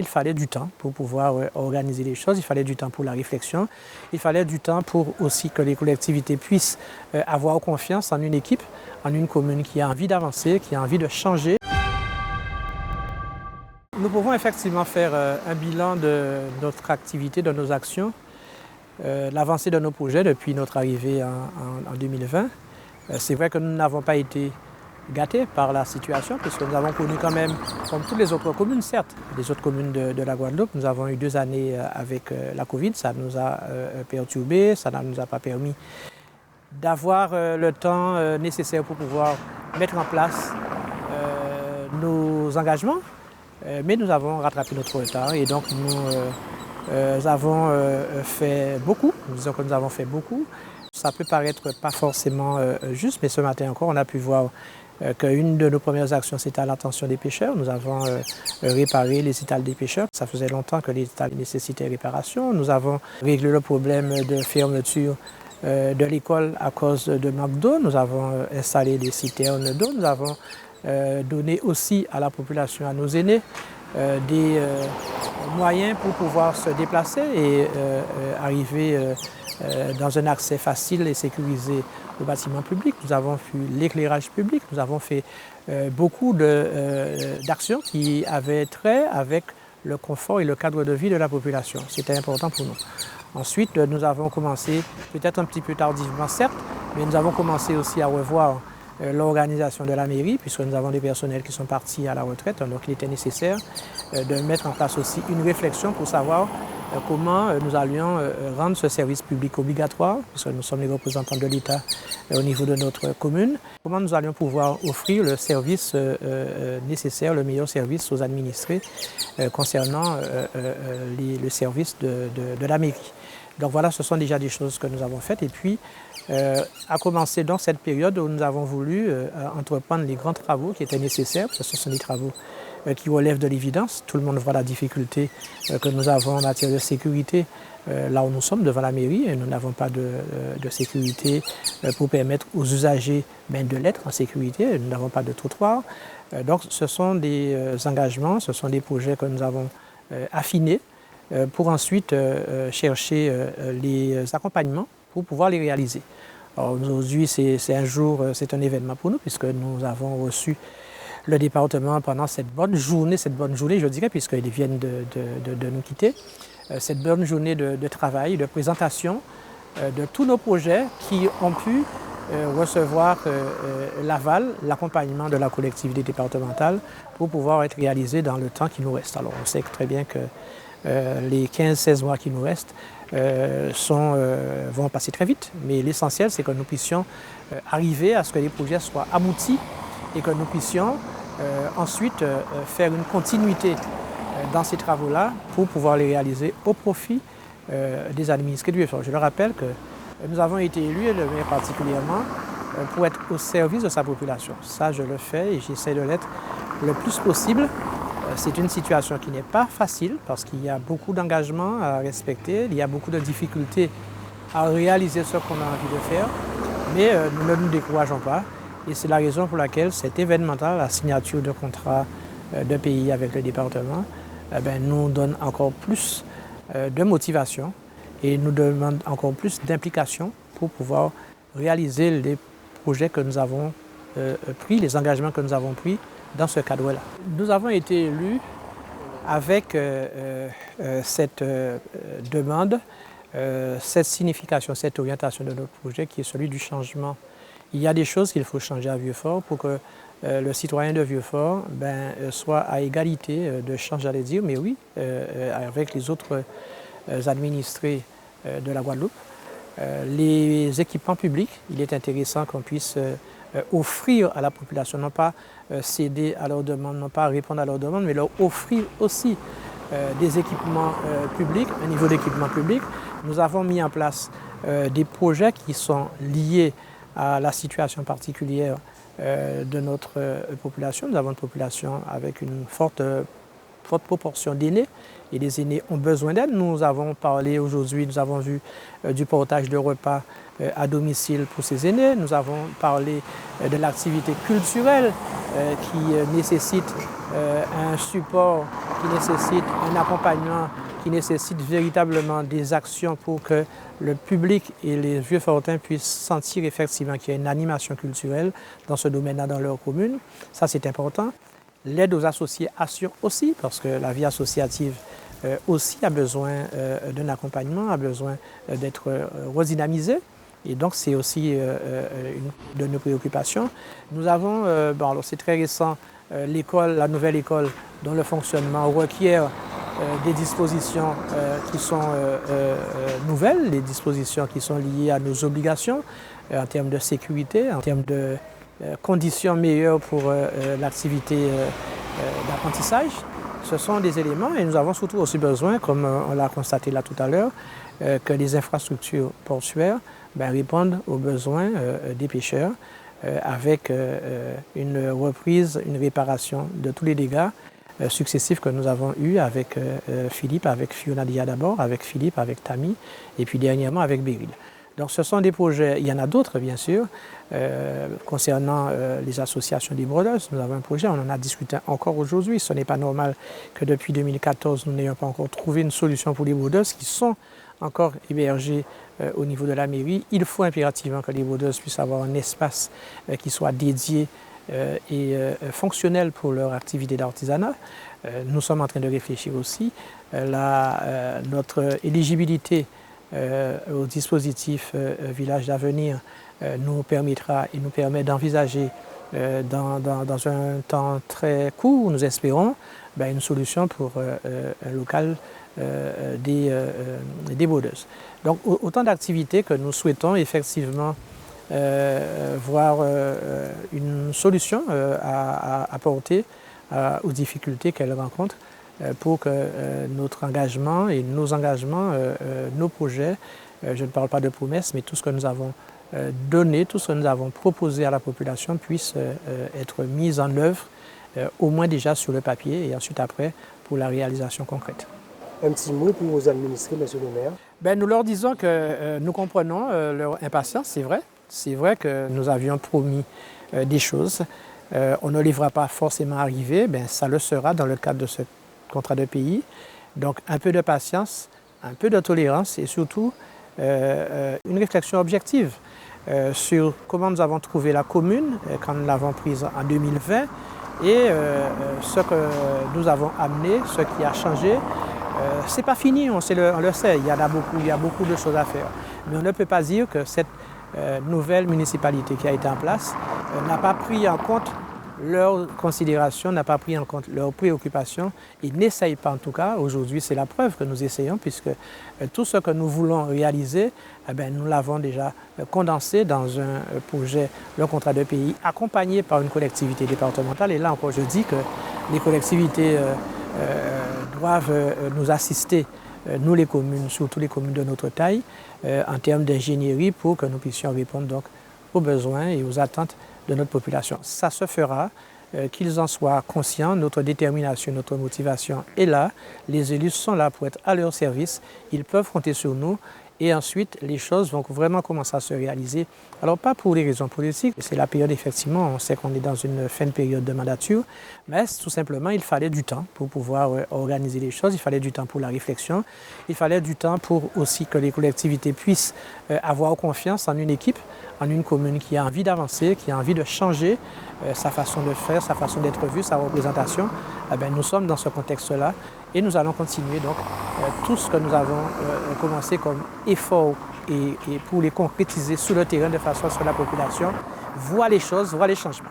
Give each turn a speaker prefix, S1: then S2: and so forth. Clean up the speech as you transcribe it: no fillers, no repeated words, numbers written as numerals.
S1: Il fallait du temps pour pouvoir organiser les choses, il fallait du temps pour la réflexion, il fallait du temps pour aussi que les collectivités puissent avoir confiance en une équipe, en une commune qui a envie d'avancer, qui a envie de changer. Nous pouvons effectivement faire un bilan de notre activité, de nos actions, l'avancée de nos projets depuis notre arrivée en 2020. C'est vrai que nous n'avons pas été gâtés par la situation, puisque nous avons connu quand même, comme toutes les autres communes, certes, les autres communes de la Guadeloupe, nous avons eu 2 années avec la Covid, ça nous a perturbés, ça ne nous a pas permis d'avoir le temps nécessaire pour pouvoir mettre en place nos engagements, mais nous avons rattrapé notre retard et donc nous avons fait beaucoup, nous disons que nous avons fait beaucoup. Ça peut paraître pas forcément juste, mais ce matin encore, on a pu voir qu'une de nos premières actions, c'était à l'attention des pêcheurs. Nous avons réparé les étals des pêcheurs. Ça faisait longtemps que les étals nécessitaient réparation. Nous avons réglé le problème de fermeture de l'école à cause de manque d'eau. Nous avons installé des citernes d'eau. Nous avons donné aussi à la population, à nos aînés, des moyens pour pouvoir se déplacer et arriver dans un accès facile et sécurisé aux bâtiments publics. Nous avons fait l'éclairage public, nous avons fait beaucoup d'actions qui avaient trait avec le confort et le cadre de vie de la population. C'était important pour nous. Ensuite, nous avons commencé, peut-être un petit peu tardivement certes, mais nous avons commencé aussi à revoir l'organisation de la mairie, puisque nous avons des personnels qui sont partis à la retraite, donc il était nécessaire de mettre en place aussi une réflexion pour savoir comment nous allions rendre ce service public obligatoire, puisque nous sommes les représentants de l'État au niveau de notre commune, comment nous allions pouvoir offrir le service nécessaire, le meilleur service aux administrés concernant le service de la mairie. Donc voilà, ce sont déjà des choses que nous avons faites. Et puis, à commencer dans cette période où nous avons voulu entreprendre les grands travaux qui étaient nécessaires, parce que ce sont des travaux qui relèvent de l'évidence. Tout le monde voit la difficulté que nous avons en matière de sécurité là où nous sommes, devant la mairie. Et nous n'avons pas de sécurité pour permettre aux usagers de l'être en sécurité. Nous n'avons pas de trottoir. Donc ce sont des engagements, ce sont des projets que nous avons affinés pour ensuite chercher les accompagnements pour pouvoir les réaliser. Aujourd'hui, c'est un jour, c'est un événement pour nous, puisque nous avons reçu le département pendant cette bonne journée, je dirais, puisqu'ils viennent de nous quitter, cette bonne journée de travail, de présentation de tous nos projets qui ont pu recevoir l'aval, l'accompagnement de la collectivité départementale pour pouvoir être réalisés dans le temps qui nous reste. Alors on sait très bien que les 15-16 mois qui nous restent vont passer très vite, mais l'essentiel c'est que nous puissions arriver à ce que les projets soient aboutis et que nous puissions ensuite faire une continuité dans ces travaux-là pour pouvoir les réaliser au profit des administrés du Vieux-Fort. Je le rappelle que nous avons été élus, et le maire particulièrement, pour être au service de sa population. Ça, je le fais et j'essaie de l'être le plus possible. C'est une situation qui n'est pas facile parce qu'il y a beaucoup d'engagements à respecter, il y a beaucoup de difficultés à réaliser ce qu'on a envie de faire, mais nous ne nous décourageons pas. Et c'est la raison pour laquelle cet événement-là, la signature de contrat de pays avec le département, nous donne encore plus de motivation et nous demande encore plus d'implication pour pouvoir réaliser les projets que nous avons pris, les engagements que nous avons pris dans ce cadre-là. Nous avons été élus avec cette demande, cette signification, cette orientation de notre projet qui est celui du changement. Il y a des choses qu'il faut changer à Vieux-Fort pour que le citoyen de Vieux-Fort soit à égalité de chance, j'allais dire, mais oui, avec les autres administrés de la Guadeloupe. Les équipements publics, il est intéressant qu'on puisse offrir à la population, non pas céder à leurs demandes, non pas répondre à leurs demandes, mais leur offrir aussi des équipements publics, un niveau d'équipement public. Nous avons mis en place des projets qui sont liés à la situation particulière de notre population. Nous avons une population avec une forte proportion d'aînés et les aînés ont besoin d'aide. Nous avons parlé aujourd'hui, nous avons vu du portage de repas à domicile pour ces aînés. Nous avons parlé de l'activité culturelle qui nécessite un support qui nécessite un accompagnement, qui nécessite véritablement des actions pour que le public et les Vieux-Fortins puissent sentir effectivement qu'il y a une animation culturelle dans ce domaine-là dans leur commune. Ça, c'est important. L'aide aux associations aussi, parce que la vie associative aussi a besoin d'un accompagnement, a besoin d'être redynamisée. Et donc, c'est aussi une de nos préoccupations. Nous avons, alors c'est très récent, l'école, la nouvelle école dont le fonctionnement requiert des dispositions qui sont nouvelles, des dispositions qui sont liées à nos obligations en termes de sécurité, en termes de conditions meilleures pour l'activité d'apprentissage. Ce sont des éléments et nous avons surtout aussi besoin, comme on l'a constaté là tout à l'heure, que les infrastructures portuaires répondent aux besoins des pêcheurs avec une reprise, une réparation de tous les dégâts successifs que nous avons eus avec Philippe, avec Fiona Dia d'abord, avec Philippe, avec Tammy et puis dernièrement avec Beryl. Donc ce sont des projets, il y en a d'autres bien sûr, concernant les associations des brodeuses. Nous avons un projet, on en a discuté encore aujourd'hui. Ce n'est pas normal que depuis 2014, nous n'ayons pas encore trouvé une solution pour les brodeuses qui sont encore hébergées au niveau de la mairie. Il faut impérativement que les brodeuses puissent avoir un espace qui soit dédié et fonctionnel pour leur activité d'artisanat. Nous sommes en train de réfléchir aussi. Notre éligibilité au dispositif Village d'avenir nous permettra et nous permet d'envisager dans un temps très court, nous espérons, une solution pour un local des brodeuses. Donc autant d'activités que nous souhaitons effectivement voir une solution à apporter aux difficultés qu'elles rencontrent pour que notre engagement et nos engagements, nos projets, je ne parle pas de promesses, mais tout ce que nous avons donné, tout ce que nous avons proposé à la population puisse être mis en œuvre, au moins déjà sur le papier et ensuite après pour la réalisation concrète.
S2: Un petit mot pour vos administrés, monsieur le maire.
S1: Nous leur disons que nous comprenons leur impatience, c'est vrai. C'est vrai que nous avions promis des choses. On ne les verra pas forcément arriver, ça le sera dans le cadre de ce contrat de pays. Donc un peu de patience, un peu de tolérance et surtout une réflexion objective sur comment nous avons trouvé la commune quand nous l'avons prise en 2020 et ce que nous avons amené, ce qui a changé. C'est pas fini, on le sait, il y a beaucoup de choses à faire. Mais on ne peut pas dire que cette nouvelle municipalité qui a été en place n'a pas pris en compte leurs considérations, n'a pas pris en compte leurs préoccupations et n'essaye pas en tout cas. Aujourd'hui, c'est la preuve que nous essayons puisque tout ce que nous voulons réaliser, nous l'avons déjà condensé dans un projet, le contrat de pays, accompagné par une collectivité départementale. Et là encore, je dis que les collectivités doivent nous assister, nous les communes, surtout les communes de notre taille, en termes d'ingénierie pour que nous puissions répondre donc aux besoins et aux attentes de notre population. Ça se fera, qu'ils en soient conscients, notre détermination, notre motivation est là, les élus sont là pour être à leur service, ils peuvent compter sur nous et ensuite les choses vont vraiment commencer à se réaliser. Alors pas pour des raisons politiques, c'est la période effectivement, on sait qu'on est dans une fin de période de mandature, mais tout simplement il fallait du temps pour pouvoir organiser les choses, il fallait du temps pour la réflexion, il fallait du temps pour aussi que les collectivités puissent avoir confiance en une équipe, en une commune qui a envie d'avancer, qui a envie de changer sa façon de faire, sa façon d'être vue, sa représentation. Nous sommes dans ce contexte-là et nous allons continuer donc tout ce que nous avons commencé comme effort et pour les concrétiser sur le terrain de façon à ce que la population voit les choses, voit les changements.